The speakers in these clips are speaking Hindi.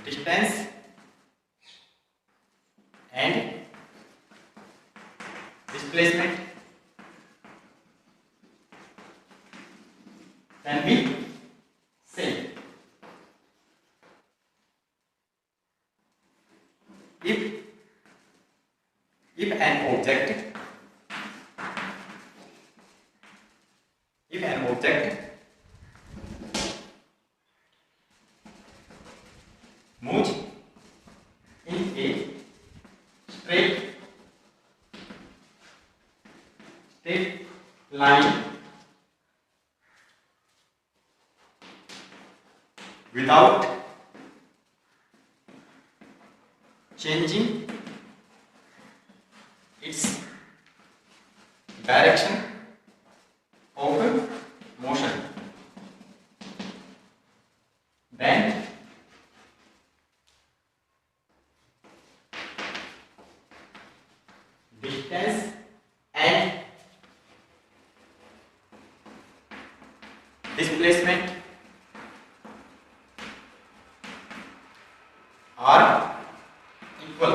distance and displacement can be same if an object moves in a straight line without changing its direction of motion, then distance and displacement are equal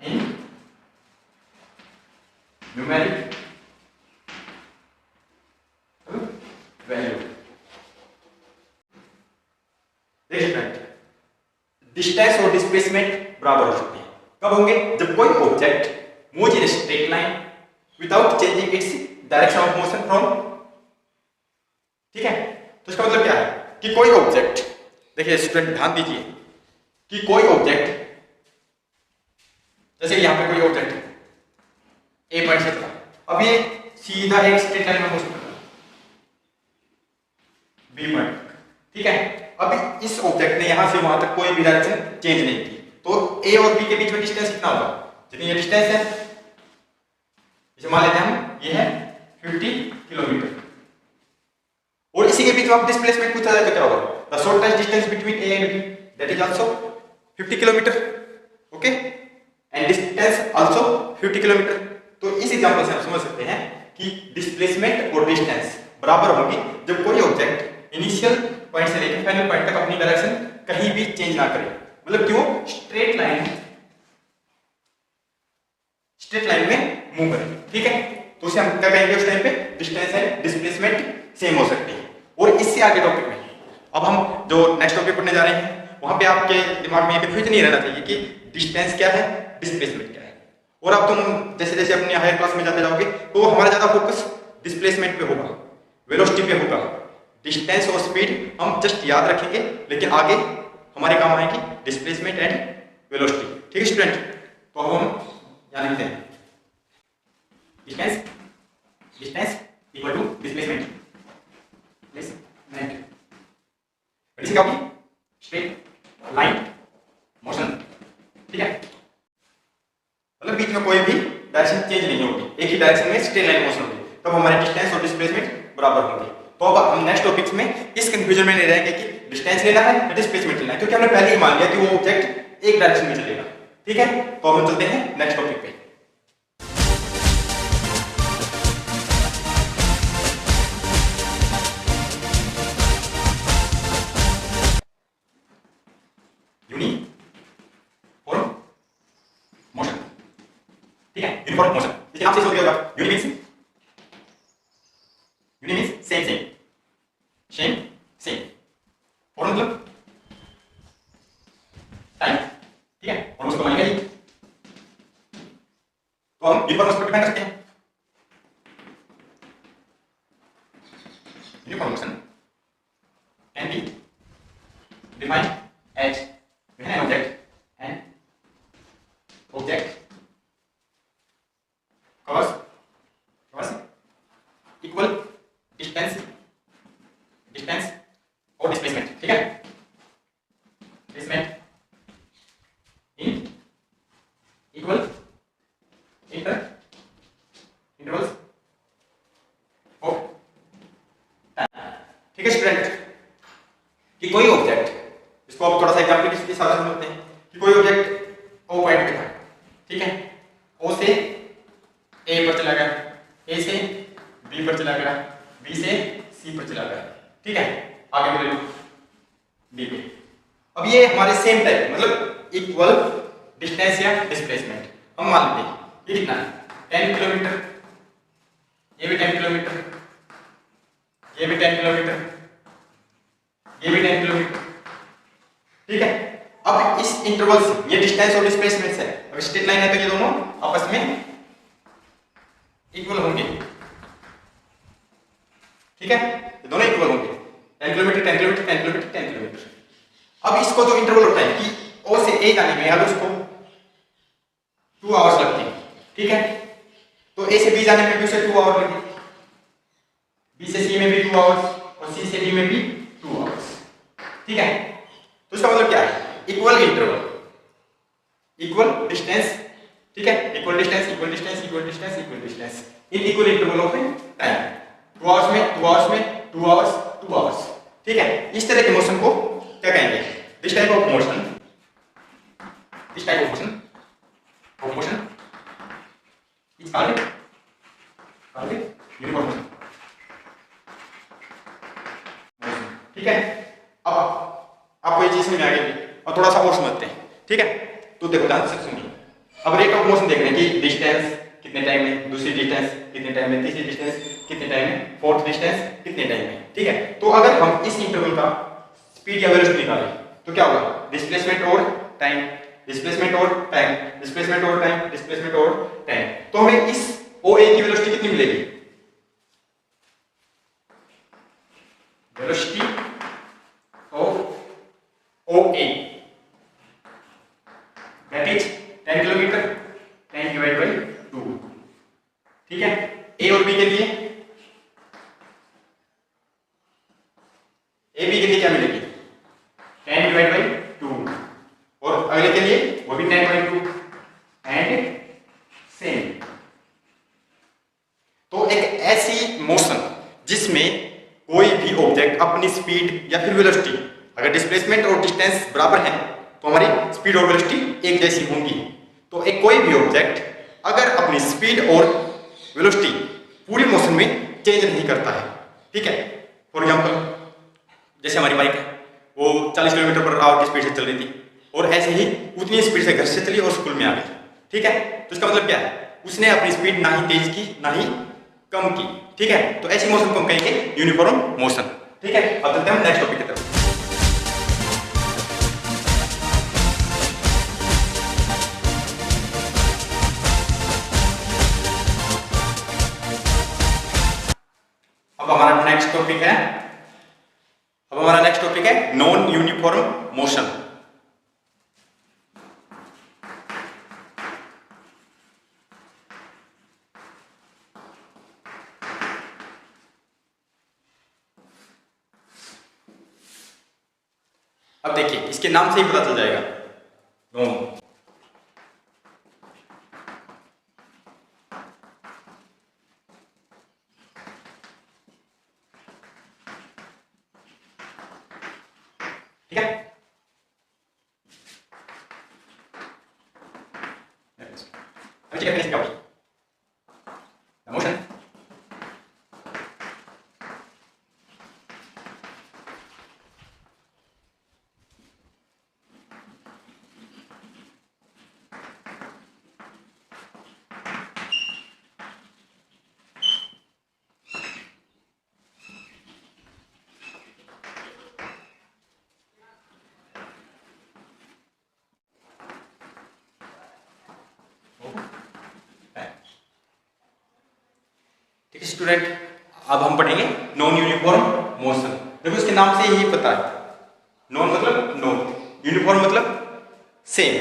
in numeric value. Distance और डिस्प्लेसमेंट बराबर हो सकते हैं कब होंगे? जब कोई object move in straight line without changing its direction of motion from, ठीक है। तो इसका मतलब क्या है कि कोई ऑब्जेक्ट, देखिए स्टूडेंट ध्यान दीजिए कि कोई ऑब्जेक्ट, जैसे यहां पे कोई ऑब्जेक्ट ए पॉइंट से चला, अब ये सीधा एक स्ट्रेट लाइन में मोशन कर रहा है बी पॉइंट, ठीक है। अब इस ऑब्जेक्ट ने यहां से वहां तक कोई भी डायरेक्शन चेंज नहीं की, तो ए और बी के बीच में डिस्टेंस कितना होगा? जितनी ये डिस्टेंस है, इसे मान लेते हैं हम, ये है 50 किलोमीटर, और इसी के बीच में आप डिस्प्लेसमेंट पूछा जाए तो क्या होगा? The shortest distance between A and B, that is also 50 kilometre, okay, and distance also 50 kilometre. तो इस एग्जांपल से हम समझ सकते हैं कि डिस्प्लेसमेंट और डिस्टेंस बराबर होगी जब कोई ऑब्जेक्ट इनिशियल पॉइंट से लेकर फाइनल पॉइंट तक अपनी डायरेक्शन कहीं भी चेंज ना करे, मतलब कि वो स्ट्रेट लाइन में मूव करे, ठीक है। तो उसे हम क्या कहेंगे उस टाइम पे? डिस्टेंस एंड डिस्प्लेसमेंट सेम हो सकते हैं। और इससे आगे टॉपिक में अब हम जो नेक्स्ट टॉपिक पढ़ने जा रहे हैं, वहां पे आपके दिमाग में ये कंफ्यूजन नहीं रहना चाहिए कि डिस्टेंस क्या है, डिस्प्लेसमेंट क्या है। और अब तुम जैसे जैसे अपने हायर क्लास में जाते जाओगे तो हमारा ज्यादा फोकस डिस्प्लेसमेंट पे होगा, वेलोसिटी पे होगा। डिस्टेंस और स्पीड हम जस्ट याद रखेंगे, लेकिन आगे हमारे काम आएगी डिस्प्लेसमेंट एंड वेलोसिटी, ठीक है स्टूडेंट। तो अब हम यहाँ लिखते हैं डिस्टेंस इक्वल टू डिस्प्लेसमेंट, इसे क्या होगी? स्ट्रेट लाइन मोशन, ठीक है। मतलब बीच में कोई भी डायरेक्शन चेंज नहीं होगी, एक ही डायरेक्शन में स्ट्रेट लाइन मोशन होगी, तब हमारे डिस्टेंस और डिस्प्लेसमेंट बराबर होंगे। तो अब हम नेक्स्ट टॉपिक्स में इस कंफ्यूजन में नहीं रहेंगे कि डिस्टेंस लेना है या डिस्प्लेसमेंट लेना है, क्योंकि हमने पहले ही मान लिया कि वो ऑब्जेक्ट एक डायरेक्शन में चलेगा, ठीक है। तो हम चलते हैं नेक्स्ट टॉपिक पे। यूनिफॉर्म मोशन, ठीक है। यूनिफॉर्म मोशन, इसके नाम से समझ गया होगा। यूनि मींस सेम, और मतलब टाइम, ठीक है। और उसको मानेंगे ही, तो हम यूनिफॉर्म मोशन को डिफाइन कर सकते हैं। Uniform motion can be defined as when an object covers equal distance और displacement, ठीक है। displacement in equal intervals of time, ठीक है स्टूडेंट। कि कोई ऑब्जेक्ट, इसको आप थोड़ा सा एग्जांपल के साथ समझते हैं कि कोई ऑब्जेक्ट ओ पॉइंट पे था, ठीक है। ओ से ए पर चला गया, ए से बी पर चला गया, बी से सी पर चला गया, ठीक है। आगे वैल्यू बी पे। अब ये हमारे सेम टाइप मतलब इक्वल डिस्टेंस या डिस्प्लेसमेंट हम मान लेते हैं ये कितना है 10 किलोमीटर, ये भी 10 किलोमीटर, ये भी 10 किलोमीटर, ये भी 10 किलोमीटर, ठीक है। अब इस इंटरवल से ये डिस्टेंस और डिस्प्लेसमेंट है, अब स्ट्रेट लाइन है तो ये दोनों आपस में इक्वल होंगे, ठीक है, ये दोनों इक्वल होंगे 10 किलोमीटर 10 किलोमीटर 10 किलोमीटर 10 किलोमीटर। अब इसको तो इंटरवल होता है कि ओ से ए जाने में अब उसको 2 आवर्स लगते हैं, ठीक है, तो ए से बी जाने में भी उसे 2 आवर लगे, बी से सी में भी 2 आवर्स और सी से डी में भी 2 आवर्स, ठीक है। तो इसका मतलब क्या है इक्वल इंटरवल इक्वल डिस्टेंस, ठीक है, equal distance equal distance equal distance equal distance in equal interval of time 2 hours में 2 आवर्स में 2 आवर्स 2 आवर्स, ठीक है। इस तरह के मोशन को क्या कहेंगे this type of motion, this type of motion is called uniform motion, ठीक है। अब आपको ये चीज समझ में आ गई और थोड़ा सा और समझते हैं, ठीक है। तो देखो ध्यान से सुनिए, अब रेट ऑफ मोशन देख रहे हैं कि डिस्टेंस कितने टाइम में, दूसरी डिस्टेंस कितने टाइम में, तीसरी डिस्टेंस कितने टाइम में, फोर्थ डिस्टेंस कितने टाइम में, ठीक है। तो अगर हम इस इंटरवल का स्पीड या वेलोसिटी निकालें तो क्या होगा डिस्प्लेसमेंट और टाइम, डिस्प्लेसमेंट और टाइम, डिस्प्लेसमेंट और टाइम, डिस्प्लेसमेंट और टाइम, तो हमें इस OA की वेलोसिटी कितनी मिलेगी, velocity of OA that is 10 kilometre 10 divide by 2, ठीक है। ए और बी के लिए ए बी के लिए क्या मिलेगी 10 डिवाइड बाई 2 और अगले के लिए वो भी 10 बाई 2 एंड सेम। तो एक ऐसी मोशन जिसमें कोई भी ऑब्जेक्ट अपनी स्पीड या फिर वेलोसिटी अगर डिस्प्लेसमेंट और डिस्टेंस बराबर है तो हमारी स्पीड और वेलोसिटी एक जैसी होंगी। तो एक कोई भी ऑब्जेक्ट अगर अपनी स्पीड और वेलोसिटी पूरी मोशन में चेंज नहीं करता है, ठीक है। फॉर एग्जांपल जैसे हमारी बाइक है वो 40 किलोमीटर पर आवर की स्पीड से चल रही थी और ऐसे ही उतनी स्पीड से घर से चली और स्कूल में आ गई, ठीक है। तो इसका मतलब क्या है उसने अपनी स्पीड ना ही तेज की ना ही कम की, ठीक है। तो ऐसी मोशन को हम कहेंगे यूनिफॉर्म मोशन, ठीक है। अब चलते हैं नेक्स्ट टॉपिक की तरफ। अब हमारा नेक्स्ट टॉपिक है नॉन यूनिफॉर्म मोशन। अब देखिए इसके नाम से ही पता चल जाएगा नॉन, ठीक है। अब चेक करें क्या मोशन ठीक है स्टूडेंट। अब हम पढ़ेंगे नॉन यूनिफॉर्म मोशन। देखो इसके नाम से ही पता है नॉन मतलब नॉन, यूनिफॉर्म मतलब सेम,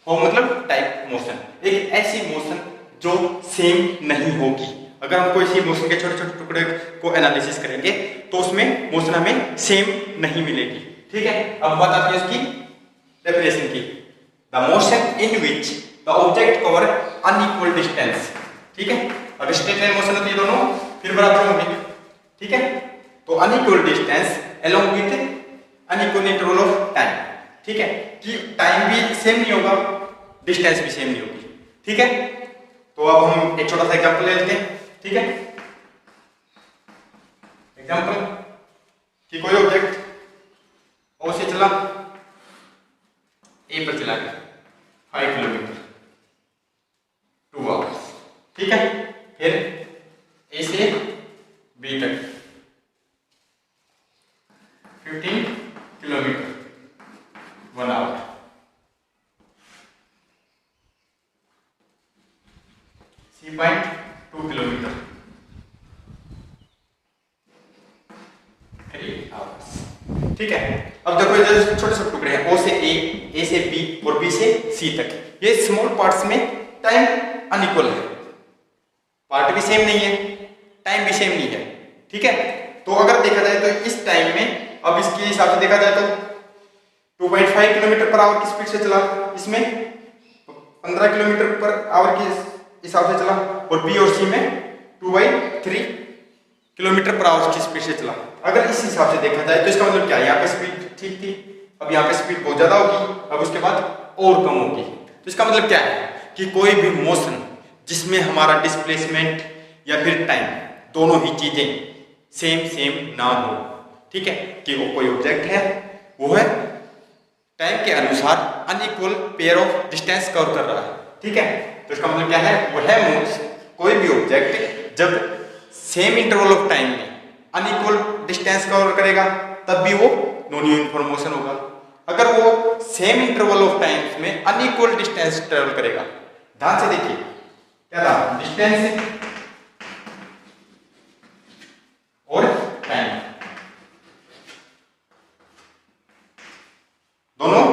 फॉर्म मतलब टाइप मोशन। एक ऐसी मोशन जो सेम नहीं होगी। अगर हम कोई सी मोशन के छोटे छोटे टुकड़े को एनालिसिस करेंगे तो उसमें मोशन हमें सेम नहीं मिलेगी, ठीक है। अब बात आती है उसकी डेफिनेशन की, the motion in which the object cover unequal distance, ठीक है। अगर स्ट्रेट लाइन मोशन होती है दोनों फिर बराबर होंगे, ठीक है। तो unequal distance along with unequal interval of time, ठीक है, कि टाइम भी सेम नहीं होगा डिस्टेंस भी सेम नहीं होगी, ठीक है। तो अब हम एक छोटा सा एग्जांपल ले लेते हैं, ठीक है। एग्जांपल कि कोई ऑब्जेक्ट ओ से चला, ए पर चला गया 5 किलोमीटर 2 आवर्स, ठीक है। फिर ए से बी तक 15 kilometre 1 hour. C point 2 kilometre 3 hours, ठीक है। अब देखो ये छोटे छोटे टुकड़े हैं, ओ से ए से बी और बी से सी तक। ये स्मॉल पार्ट्स में टाइम अनइक्वल है, पार्ट भी सेम नहीं है, टाइम भी सेम नहीं है, ठीक है। तो अगर देखा जाए तो इस टाइम में, अब इसके हिसाब से देखा जाए तो 2.5 किलोमीटर पर आवर की स्पीड से चला, इसमें 15 किलोमीटर पर आवर के हिसाब से चला, और बी और सी में 2/3 किलोमीटर पर आवर की स्पीड से चला। अगर इस हिसाब से देखा जाए तो इसका मतलब क्या है, यहाँ पे स्पीड ठीक थी, अब यहाँ पे स्पीड बहुत ज्यादा होगी, अब उसके बाद और कम होगी। तो इसका मतलब क्या है कि कोई भी मोशन जिसमें हमारा डिस्प्लेसमेंट या फिर टाइम दोनों ही चीजें सेम ना हो, ठीक है, कि वो कोई ऑब्जेक्ट है वो है टाइम के अनुसार unequal pair of distance cover कर रहा है, ठीक है। तो इसका मतलब क्या है, वो है कोई भी ऑब्जेक्ट जब सेम इंटरवल ऑफ टाइम में अनइक्वल डिस्टेंस कवर करेगा तब भी वो नॉन यूनिफॉर्म मोशन होगा। अगर वो सेम इंटरवल ऑफ टाइम्स में अनइक्वल डिस्टेंस ट्रेवल करेगा, ध्यान से देखिए क्या था, डिस्टेंस और टाइम दोनों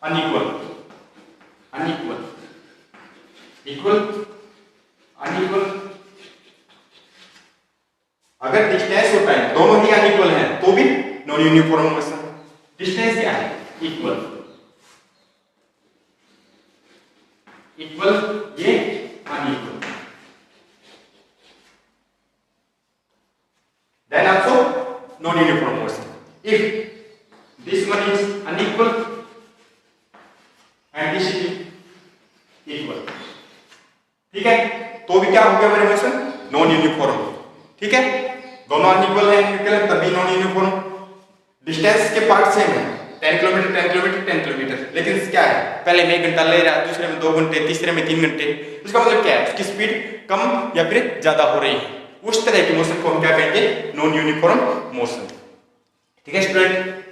अनइक्वल, इक्वल, अनइक्वल। अगर डिस्टेंस और टाइम दोनों ही अनइक्वल हैं तो भी नॉन यूनिफॉर्म मोशन। डिस्टेंस क्या है, इक्वल, ये unequal, then also non uniform motion. If this one is unequal and this is equal, ठीक है, तो भी क्या हो गया मेरे मोशन, नॉन यूनिफॉर्म, ठीक है। दोनों अनइक्वल है, तभी नॉन यूनिफॉर्म। डिस्टेंस के पार्ट सेम है, 10 किलोमीटर 10 किलोमीटर 10 किलोमीटर, लेकिन क्या है, पहले में 1 घंटा ले रहा है, दूसरे में 2 घंटे, तीसरे में 3 घंटे। उसका मतलब क्या है, उसकी स्पीड कम या फिर ज्यादा हो रही है। उस तरह की मोशन को हम क्या कहेंगे, नॉन यूनिफॉर्म मोशन, ठीक है स्टूडेंट।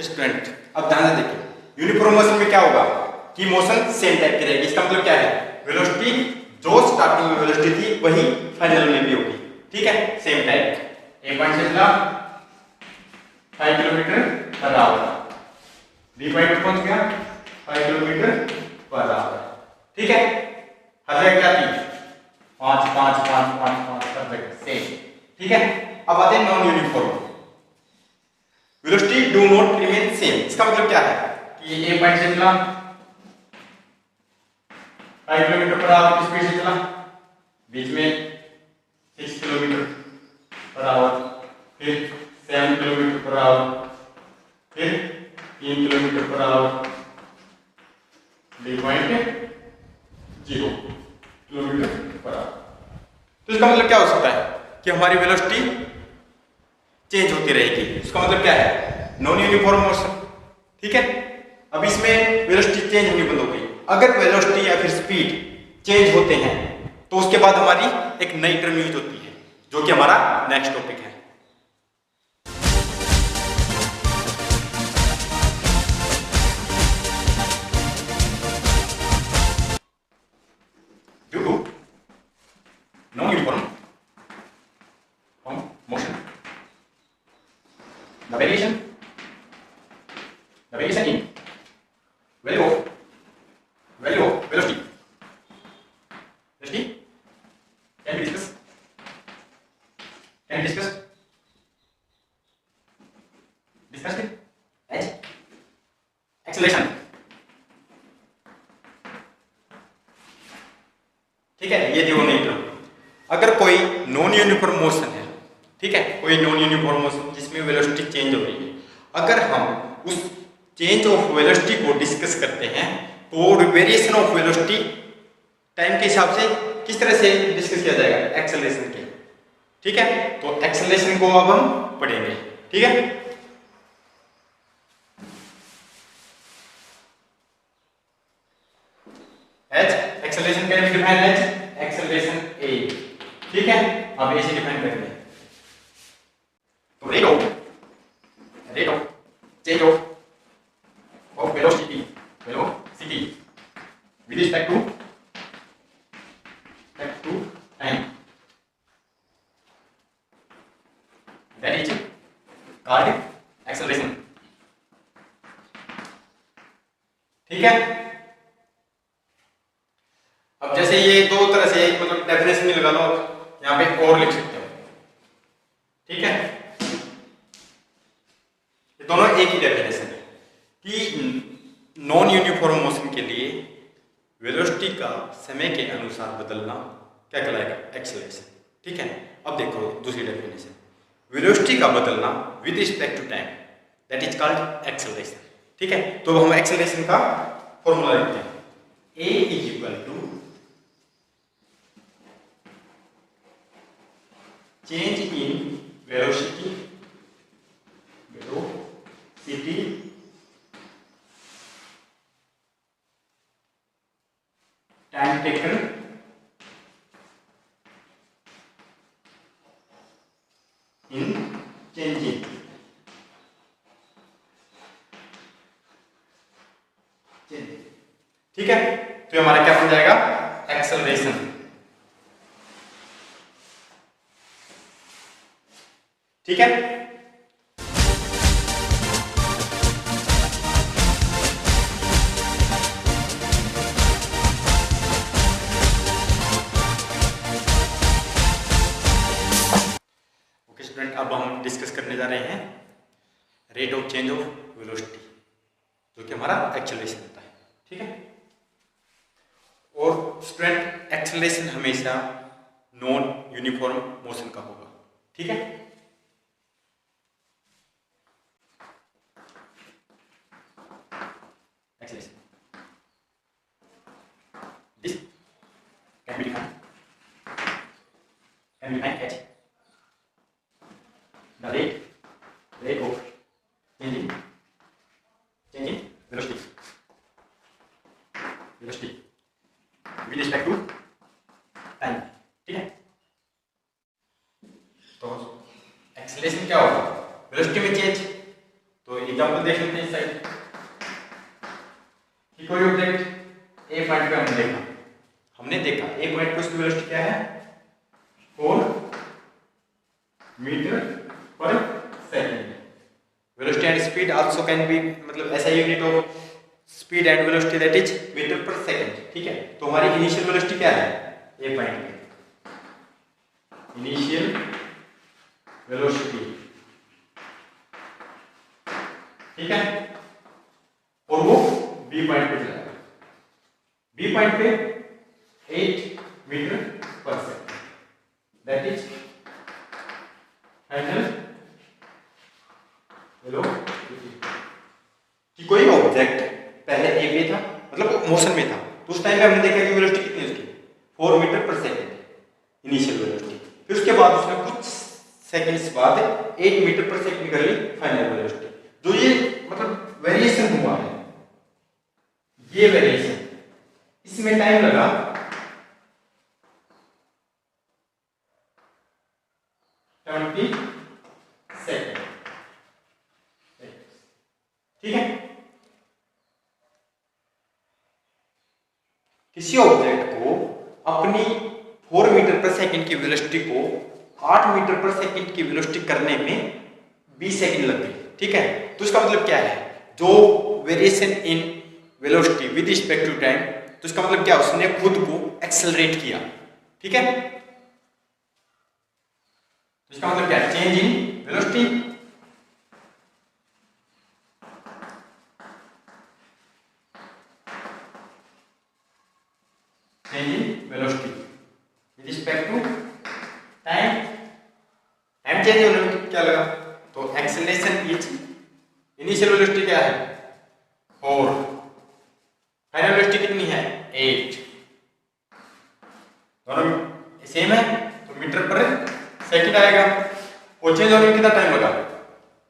स्टूडेंट अब ध्यान से देखिए, यूनिफॉर्म मोशन में क्या होगा कि मोशन सेम टाइप की रहेगी। इसका मतलब क्या है, वेलोसिटी जो स्टार्टिंग में वेलोसिटी थी वही फाइनल में भी होगी, ठीक है, सेम टाइप। ए पॉइंट से चला 5 kilometre per hour, B point पर पहुंच गया 5 किलोमीटर पर आवर, ठीक है। हर जगह क्या थी, 5 5 5 5 5 हर जगह सेम, ठीक है। अब आते हैं non uniform, velocity do not remain same. इसका मतलब क्या है कि ए पॉइंट से चला 5 किलोमीटर पर आवर की स्पीड से चला, बीच में 6 किलोमीटर पर आवर, फिर 7 किलोमीटर पर आवर, फिर 3 kilometre per hour, B point 0 kilometre per hour. तो इसका मतलब क्या हो सकता है कि हमारी वेलोसिटी चेंज होती रहेगी। इसका मतलब क्या है, नॉन यूनिफॉर्म मोशन, ठीक है। अब इसमें वेलोसिटी चेंज होनी बंद हो गई। अगर वेलोसिटी या फिर स्पीड चेंज होते हैं तो उसके बाद हमारी एक नई टर्म यूज होती है जो कि हमारा नेक्स्ट टॉपिक है। non uniform motion. The variation in value of velocity can be discussed it as acceleration. ठीक है, ये देखो नहीं तो अगर कोई नॉन यूनिफॉर्म मोशन है, ठीक है, कोई नॉन यूनिफॉर्म मोशन जिसमें वेलोसिटी चेंज हो रही है, अगर हम उस चेंज ऑफ वेलोसिटी को डिस्कस करते हैं तो वेरिएशन ऑफ वेलोसिटी टाइम के हिसाब से किस तरह से डिस्कस किया जाएगा, एक्सेलरेशन के, ठीक है। तो एक्सेलरेशन को अब हम पढ़ेंगे, ठीक है। H acceleration can be defined as acceleration a, ठीक है। अब ऐसे डिफाइन करेंगे तो rate of change of velocity with respect to time, that is called acceleration, ठीक है। अब जैसे ये दो तरह से मतलब डेफिनेशन में लगा लो, यहां पे और लिख सकते हो, ठीक है। ये दोनों एक ही डेफिनेशन है कि नॉन यूनिफॉर्म मोशन के लिए वेलोसिटी का समय के अनुसार बदलना क्या कहलाएगा, एक्सेलरेशन, ठीक है। अब देखो दूसरी डेफिनेशन, वेलोसिटी का बदलना with respect to time, that is called acceleration, ठीक है। तो हम एक्सेलरेशन का फॉर्मूला लिखते हैं, a is equal to change in velocity time taken in changing, ठीक है। तो हमारा क्या बन जाएगा, एक्सेलरेशन, ठीक है। अब हम डिस्कस करने जा रहे हैं rate of change of velocity, जो कि हमारा एक्सेलरेशन होता है, ठीक है। और स्टूडेंट एक्सेलरेशन हमेशा नॉन यूनिफॉर्म मोशन का होगा, ठीक है। Acceleration this can be defined H the rate of changing velocity with respect to time, ठीक है। तो एक्सेलरेशन क्या होगा, वेलोसिटी में चेंज। तो एग्जांपल देख लेते हैं इस साइड कि कोई ऑब्जेक्ट ए पॉइंट पे हमने देखा ए पॉइंट पे उसकी वेलोसिटी क्या है, 4 metre per second. Velocity and speed also can be, मतलब ऐसा unit of speed and velocity that is metre per second, ठीक है। तो हमारी इनिशियल वेलोसिटी क्या है, ए पॉइंट पे इनिशियल वेलोसिटी, ठीक है। और वो बी पॉइंट पे चला, बी पॉइंट पे 8 metre per second, that is final velocity. कि कोई ऑब्जेक्ट पहले ए पे था, मतलब मोशन में था, तो उस टाइम पे हमने देखा कि वेलोसिटी कितनी है उसकी, 4 metre per second initial velocity. फिर उसके बाद उसने कुछ सेकंड्स बाद 8 मीटर पर सेकंड कर ली फाइनल वेलोसिटी। जो ये मतलब वेरिएशन हुआ है, ये वेरिएशन, इसमें टाइम लगा 20 सेकंड, ठीक है। किसी ऑब्जेक्ट को अपनी 4 मीटर पर सेकंड की वेलोसिटी को 8 मीटर पर सेकंड की वेलोसिटी करने में 20 सेकंड लग गए, ठीक है। तो इसका मतलब क्या है, जो variation in velocity with respect to time, तो इसका मतलब क्या, उसने खुद को एक्सेलरेट किया, ठीक है। तो इसका मतलब क्या है, change in velocity, change in velocity with respect to time. Time change होने में क्या लगा, तो एक्सेलरेशन इज, इनिशियल वेलोसिटी क्या है 4, फाइनल वेलोसिटी कितनी है 8, दोनों सेम है, तो मीटर पर सेकंड आएगा। और चेंज होने में कितना टाइम लगा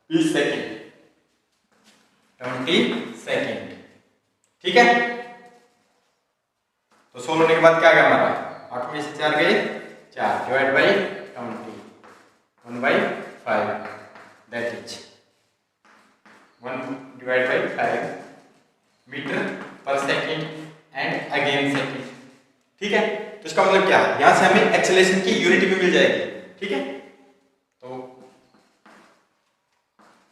20 सेकंड, 20 सेकंड, ठीक है। तो 16 होने के बाद क्या आ गया हमारा, 8 में से 4 गए 4, divide by 20, 1/5, that is 1 divide by 5 metre per second and again second, ठीक है। तो इसका मतलब क्या है, यहां से हमें एक्सेलरेशन की यूनिट भी मिल जाएगी, ठीक है। तो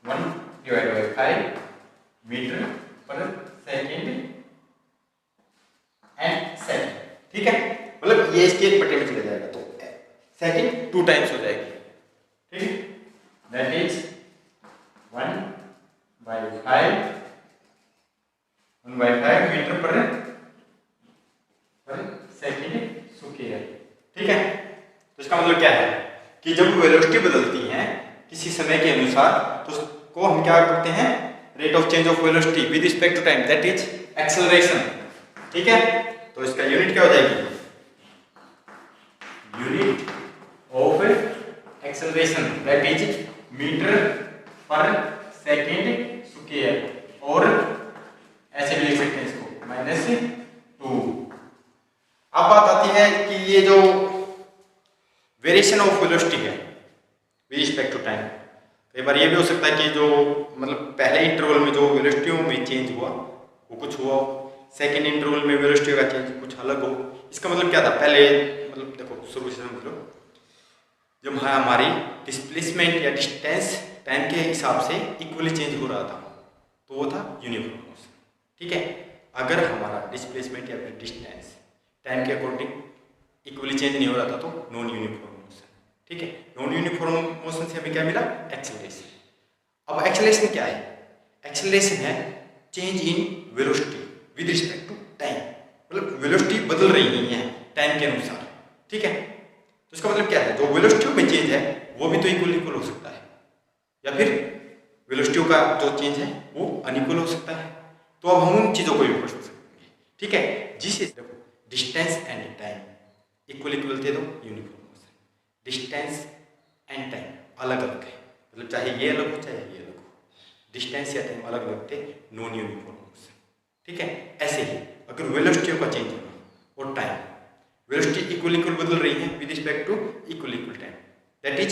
1 divide by 5 metre per second and second, ठीक है। मतलब ये इसके 1 बटे में चले जाएगा, तो सेकंड 2 टाइम्स हो जाएगी, ठीक है। That is 1/5 metre per second square, ठीक है। तो इसका मतलब क्या है कि जब वेलोसिटी बदलती है किसी समय के अनुसार, तो उसको हम क्या करते हैं, rate of change of velocity with respect to time, that is acceleration, ठीक है। तो इसका यूनिट क्या हो जाएगी, unit of acceleration that is metre per second square, और ऐसे भी लिख सकते हैं इसको -2। अब बात आती है कि ये जो वेरिएशन ऑफ वेलोसिटी है विद रिस्पेक्ट टू टाइम, कई बार ये भी हो सकता है कि जो मतलब पहले इंटरवल में जो वेलोसिटियों में चेंज हुआ वो कुछ हुआ, सेकेंड इंटरवल में वेलोसिटी का चेंज कुछ अलग हो। इसका मतलब क्या था, पहले मतलब देखो शुरू से समझ लो, जब हमारी डिस्प्लेसमेंट या डिस्टेंस टाइम के हिसाब से इक्वली चेंज हो रहा था तो वो था यूनिफॉर्म मोशन, ठीक है। अगर हमारा डिस्प्लेसमेंट या फिर डिस्टेंस टाइम के अकॉर्डिंग इक्वली चेंज नहीं हो रहा था तो नॉन यूनिफॉर्म मोशन, ठीक है। नॉन यूनिफॉर्म मोशन से हमें क्या मिला, एक्सेलरेशन। अब एक्सेलरेशन क्या है, एक्सेलरेशन है change in velocity with respect to time, मतलब वेलोसिटी बदल रही है टाइम के अनुसार, ठीक है। तो इसका मतलब क्या है, जो वेलोसिटी में चेंज है वो भी तो इक्वल हो सकता है, या फिर वेलोसिटी का जो चेंज है वो अनइक्वल हो सकता है। तो अब हम उन चीजों को भी पढ़ सकते हैं, ठीक है। जिसे देखो डिस्टेंस एंड टाइम इक्वल थे तो uniform motion, distance and time अलग अलग है, मतलब चाहे ये अलग हो चाहे ये अलग हो, डिस्टेंस या टाइम अलग अलग थे, नॉन यूनिफॉर्म मोशन, ठीक है। ऐसे ही अगर वेलोसिटी का चेंज होना और टाइम, वेलोसिटी इक्वल बदल रही है with respect to equal time, that is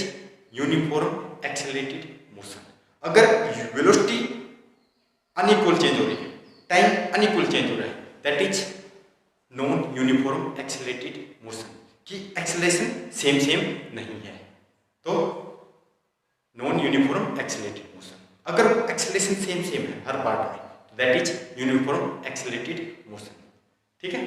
uniform accelerated motion. अगर वेलोसिटी अनइक्वल चेंज हो रही है, टाइम अनइक्वल चेंज हो रहा है, that is non uniform accelerated motion, की एक्सेलरेशन सेम नहीं है, तो नॉन यूनिफॉर्म एक्सेलरेटेड मोशन। अगर एक्सेलरेशन सेम है हर पार्ट में, that is uniform accelerated motion, ठीक है।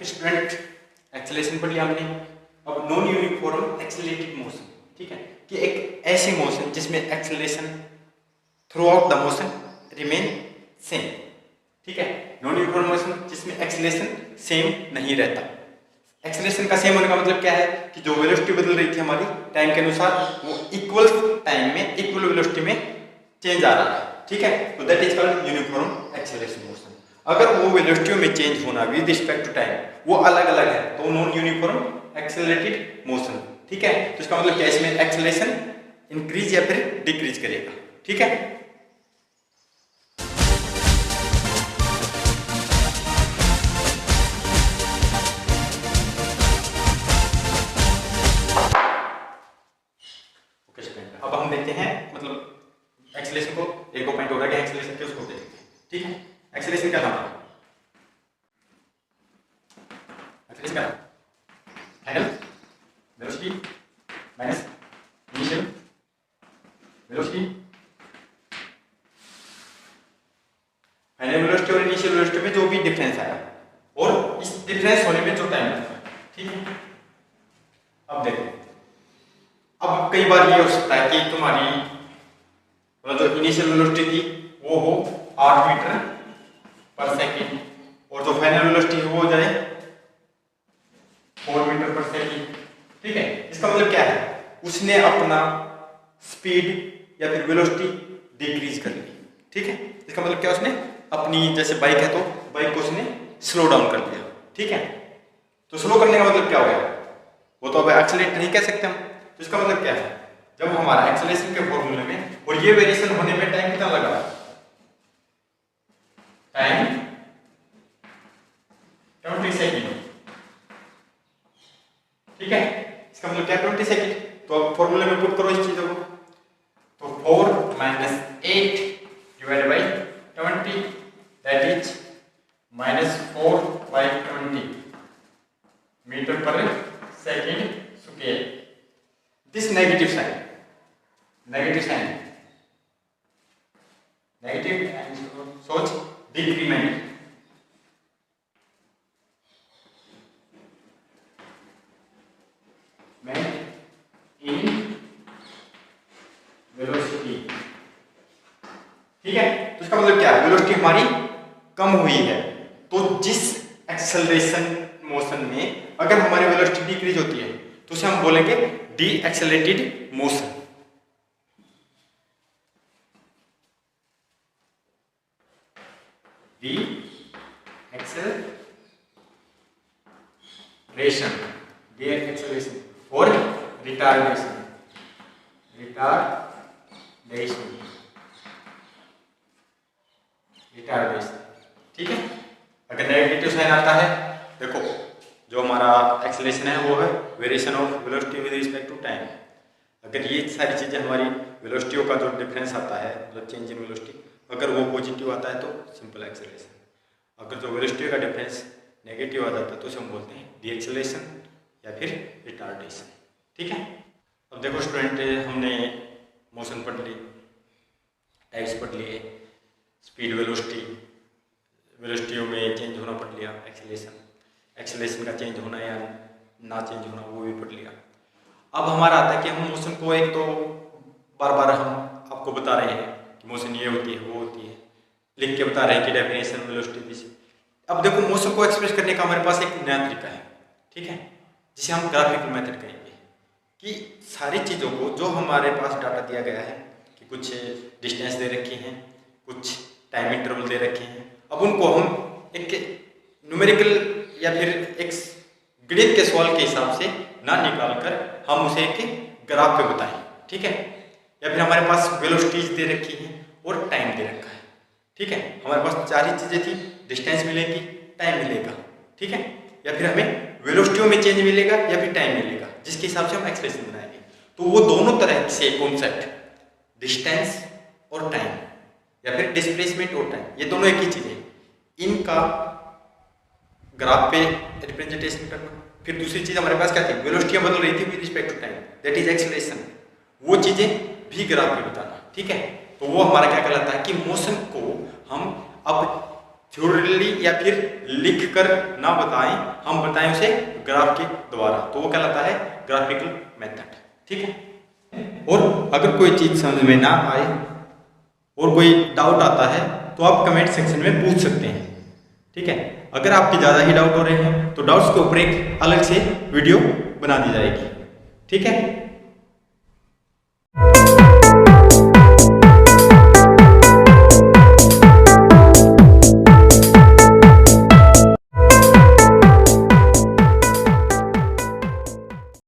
ओके स्टूडेंट, एक्सेलरेशन पढ़ लिया हमने। अब नॉन यूनिफॉर्म एक्सेलरेटेड मोशन, ठीक है, कि एक ऐसी मोशन जिसमें acceleration through out the motion remain same, ठीक है। नॉन यूनिफॉर्म मोशन जिसमें एक्सेलरेशन सेम नहीं रहता। एक्सेलरेशन का सेम होने का मतलब क्या है कि जो वेलोसिटी बदल रही थी हमारी टाइम के अनुसार, वो इक्वल टाइम में इक्वल वेलोसिटी में चेंज आ रहा है, ठीक है। तो that is called uniform acceleration motion. अगर वो वेलोसिटी में चेंज होना विद रिस्पेक्ट टू टाइम वो अलग अलग है तो नॉन यूनिफॉर्म एक्सेलरेटेड मोशन, ठीक है। तो इसका मतलब क्या है, इसमें एक्सेलरेशन इंक्रीज या फिर डिक्रीज करेगा, ठीक है। अब हम देखते हैं मतलब एक्सेलरेशन को, एक दो पॉइंट हो रहा है एक्सेलरेशन के, उसको देखते हैं, ठीक है। एक्सेलरेशन क्या नाम है? एक्सेलरेशन क्या है? Final velocity minus initial velocity. Final velocity और इनिशियल वेलोसिटी में जो भी डिफरेंस आया और इस डिफरेंस होने में जो टाइम लगता है, ठीक है। अब देखो, अब कई बार ये हो सकता है कि तुम्हारी जो इनिशियल वेलोसिटी थी वो हो 8 मीटर पर सेकेंड और जो फाइनल वेलोसिटी है वो हो जाए 4 मीटर पर सेकेंड, ठीक है। इसका मतलब क्या है, उसने अपना स्पीड या फिर वेलोसिटी डिक्रीज कर ली, ठीक है। इसका मतलब क्या, उसने अपनी जैसे बाइक है तो बाइक को उसने स्लो डाउन कर दिया, ठीक है। तो स्लो करने का मतलब क्या हो गया, वो तो अब एक्सेलरेट नहीं कह सकते हम। तो इसका मतलब क्या है, जब हमारा एक्सेलरेशन के फॉर्मूले में और ये वेरिएशन होने में टाइम कितना लगा, टाइम 20 सेकेंड, ठीक है। इसका मतलब क्या, 20 सेकेंड। तो अब फॉर्मूले में पुट करो इस चीजों को, तो 4 minus 8 divide by 20 that is -4/20 metre पर second square. This negative sign shows decrement in velocity, ठीक है। तो इसका मतलब क्या है, वेलोसिटी हमारी कम हुई है, तो जिस एक्सेलरेशन मोशन में अगर हमारी वेलोसिटी डिक्रीज होती है तो उसे हम बोलेंगे D accelerated motion. D acceleration और रिटार्डेशन, ठीक है। अगर नेगेटिव साइन आता है, देखो जो हमारा एक्सेलरेशन है वो है variation of velocity with respect to time. अगर ये सारी चीजें हमारी वेलोसिटियों का जो डिफरेंस आता है, मतलब चेंज इन वेलोसिटी, अगर वो पॉजिटिव आता है तो सिंपल एक्सेलरेशन। अगर जो वेलोसिटी का डिफरेंस नेगेटिव आ जाता है तो उसे हम बोलते हैं डी एक्सेलरेशन या फिर रिटार्डेशन, ठीक है। अब देखो स्टूडेंट, हमने मोशन पढ़ ली, टाइप्स पढ़ लिए, स्पीड वेलोसिटियों में चेंज होना पढ़ लिया, एक्सेलरेशन का चेंज होना या ना चेंज होना वो भी पढ़ लिया। अब हमारा आता है कि हम मोशन को, एक तो बार बार हम आपको बता रहे हैं कि मोशन ये होती है वो होती है, लिख के बता रहे हैं कि डेफिनेशन वेलोसिटी दिस। अब देखो मोशन को एक्सप्रेस करने का हमारे पास एक नया तरीका है, ठीक है, जिसे हम ग्राफिकल मेथड कहेंगे। कि सारी चीज़ों को जो हमारे पास डाटा दिया गया है कि कुछ डिस्टेंस दे रखी हैं, कुछ टाइम इंटरवल दे रखे हैं, अब उनको हम एक न्यूमेरिकल या फिर एक गणित के सवाल के हिसाब से ना निकाल कर हम उसे एक ग्राफ पे बताएं, ठीक है। या फिर हमारे पास वेलोसिटीज दे रखी है और टाइम दे रखा है, ठीक है। हमारे पास चार ही चीजें थी, डिस्टेंस मिलेगी, टाइम मिलेगा, ठीक है, या फिर हमें वेलोसिटियों में चेंज मिलेगा या फिर टाइम मिलेगा, जिसके हिसाब से हम एक्सप्रेशन बनाएंगे। तो वो दोनों तरह से कॉन्सेप्ट, डिस्टेंस और टाइम या फिर डिस्प्लेसमेंट और टाइम, ये दोनों एक ही चीज है, इनका ग्राफ पे रिप्रेजेंटेशन करना। फिर दूसरी चीज हमारे पास क्या थी, वेलोसिटियां बदल रही थी with respect to time, that is acceleration, वो चीजें भी ग्राफ पे बताना, ठीक है। तो वो हमारा क्या कहलाता है कि मोशन को हम अब थ्योरेटिकली या फिर लिख कर ना बताएं, हम बताएं उसे ग्राफ के द्वारा, तो वो कहलाता है ग्राफिकल मेथड। ठीक है। और अगर कोई चीज समझ में ना आए और कोई डाउट आता है तो आप कमेंट सेक्शन में पूछ सकते हैं। ठीक है। अगर आपके ज़्यादा ही डाउट हो रहे हैं तो डाउट्स के ऊपर एक अलग से वीडियो बना दी जाएगी। ठीक है।